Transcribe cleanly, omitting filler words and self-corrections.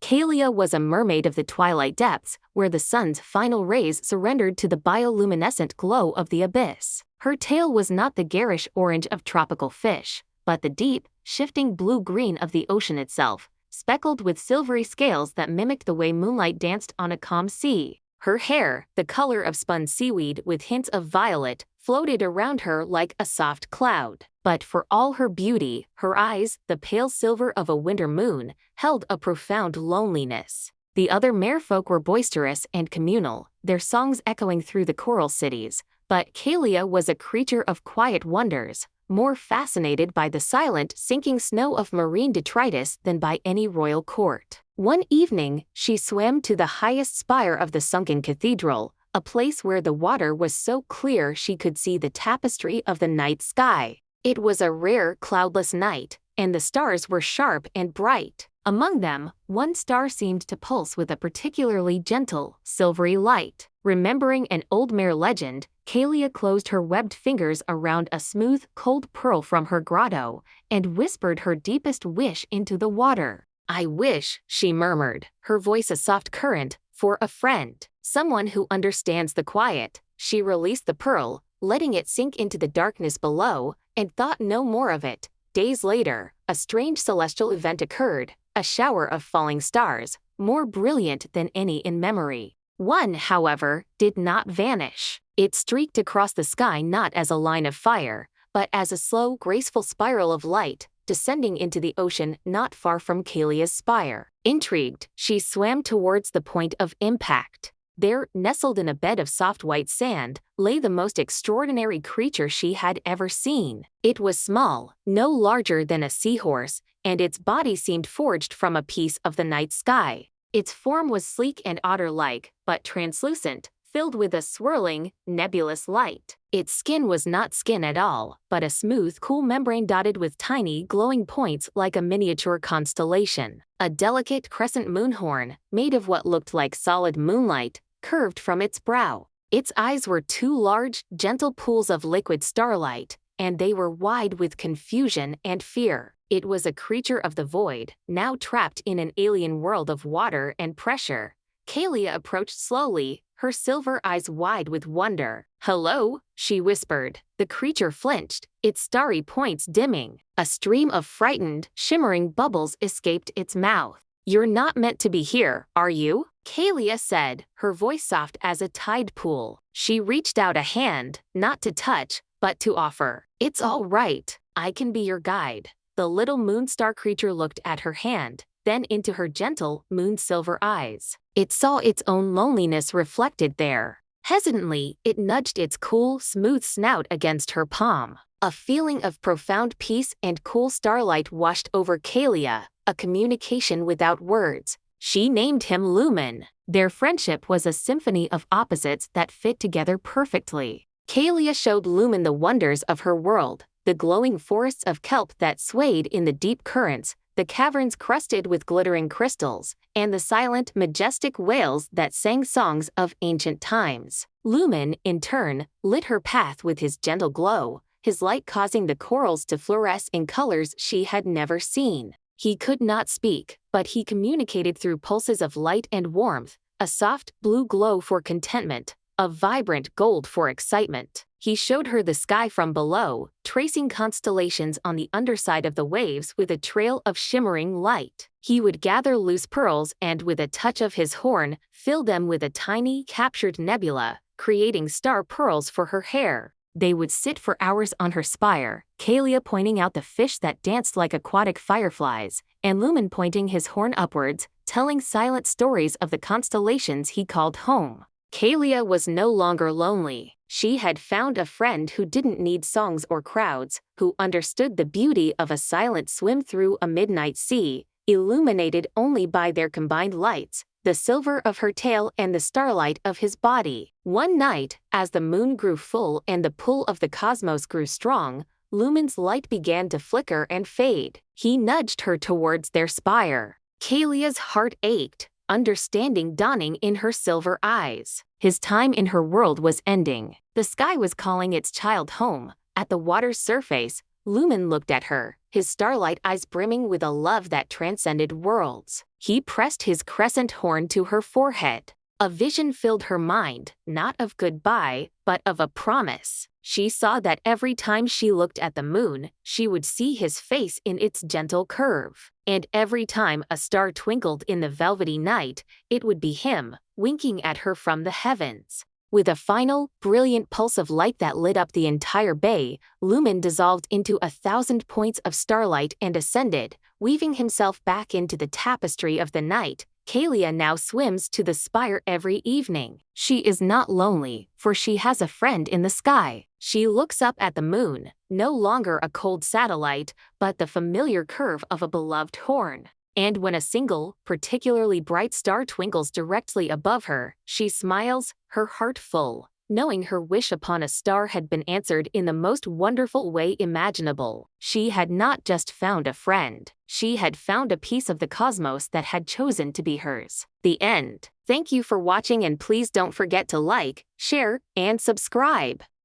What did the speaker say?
Kaelia was a mermaid of the twilight depths, where the sun's final rays surrendered to the bioluminescent glow of the abyss. Her tail was not the garish orange of tropical fish, but the deep, shifting blue-green of the ocean itself, speckled with silvery scales that mimicked the way moonlight danced on a calm sea. Her hair, the color of spun seaweed with hints of violet, floated around her like a soft cloud. But for all her beauty, her eyes, the pale silver of a winter moon, held a profound loneliness. The other merfolk were boisterous and communal, their songs echoing through the coral cities, but Kaelia was a creature of quiet wonders, more fascinated by the silent, sinking snow of marine detritus than by any royal court. One evening, she swam to the highest spire of the sunken cathedral, a place where the water was so clear she could see the tapestry of the night sky. It was a rare, cloudless night, and the stars were sharp and bright. Among them, one star seemed to pulse with a particularly gentle, silvery light. Remembering an old mare legend, Kaelia closed her webbed fingers around a smooth, cold pearl from her grotto, and whispered her deepest wish into the water. "I wish," she murmured, her voice a soft current, "for a friend, someone who understands the quiet." She released the pearl, letting it sink into the darkness below, and thought no more of it. Days later, a strange celestial event occurred, a shower of falling stars, more brilliant than any in memory. One, however, did not vanish. It streaked across the sky not as a line of fire, but as a slow, graceful spiral of light, descending into the ocean not far from Kaelia's spire. Intrigued, she swam towards the point of impact. There, nestled in a bed of soft white sand, lay the most extraordinary creature she had ever seen. It was small, no larger than a seahorse, and its body seemed forged from a piece of the night sky. Its form was sleek and otter-like, but translucent, filled with a swirling, nebulous light. Its skin was not skin at all, but a smooth, cool membrane dotted with tiny, glowing points like a miniature constellation. A delicate crescent moonhorn, made of what looked like solid moonlight, curved from its brow. Its eyes were two large, gentle pools of liquid starlight, and they were wide with confusion and fear. It was a creature of the void, now trapped in an alien world of water and pressure. Kaelia approached slowly, her silver eyes wide with wonder. "Hello," she whispered. The creature flinched, its starry points dimming. A stream of frightened, shimmering bubbles escaped its mouth. "You're not meant to be here, are you?" Kaelia said, her voice soft as a tide pool. She reached out a hand, not to touch, but to offer. "It's all right, I can be your guide." The little moonstar creature looked at her hand, then into her gentle, moon-silver eyes. It saw its own loneliness reflected there. Hesitantly, it nudged its cool, smooth snout against her palm. A feeling of profound peace and cool starlight washed over Kaelia, a communication without words. She named him Lumen. Their friendship was a symphony of opposites that fit together perfectly. Kaelia showed Lumen the wonders of her world, the glowing forests of kelp that swayed in the deep currents, the caverns crusted with glittering crystals, and the silent, majestic whales that sang songs of ancient times. Lumen, in turn, lit her path with his gentle glow, his light causing the corals to fluoresce in colors she had never seen. He could not speak, but he communicated through pulses of light and warmth, a soft, blue glow for contentment, a vibrant gold for excitement. He showed her the sky from below, tracing constellations on the underside of the waves with a trail of shimmering light. He would gather loose pearls and, with a touch of his horn, fill them with a tiny, captured nebula, creating star pearls for her hair. They would sit for hours on her spire, Kaelia pointing out the fish that danced like aquatic fireflies, and Lumen pointing his horn upwards, telling silent stories of the constellations he called home. Kaelia was no longer lonely. She had found a friend who didn't need songs or crowds, who understood the beauty of a silent swim through a midnight sea, illuminated only by their combined lights, the silver of her tail and the starlight of his body. One night, as the moon grew full and the pull of the cosmos grew strong, Lumen's light began to flicker and fade. He nudged her towards their spire. Kaelia's heart ached, understanding dawning in her silver eyes. His time in her world was ending. The sky was calling its child home. At the water's surface, Lumen looked at her, his starlight eyes brimming with a love that transcended worlds. He pressed his crescent horn to her forehead. A vision filled her mind, not of goodbye, but of a promise. She saw that every time she looked at the moon, she would see his face in its gentle curve. And every time a star twinkled in the velvety night, it would be him, winking at her from the heavens. With a final, brilliant pulse of light that lit up the entire bay, Lumen dissolved into 1,000 points of starlight and ascended, weaving himself back into the tapestry of the night. Kaelia now swims to the spire every evening. She is not lonely, for she has a friend in the sky. She looks up at the moon, no longer a cold satellite, but the familiar curve of a beloved horn. And when a single, particularly bright star twinkles directly above her, she smiles, her heart full, knowing her wish upon a star had been answered in the most wonderful way imaginable. She had not just found a friend, she had found a piece of the cosmos that had chosen to be hers. The end. Thank you for watching, and please don't forget to like, share, and subscribe.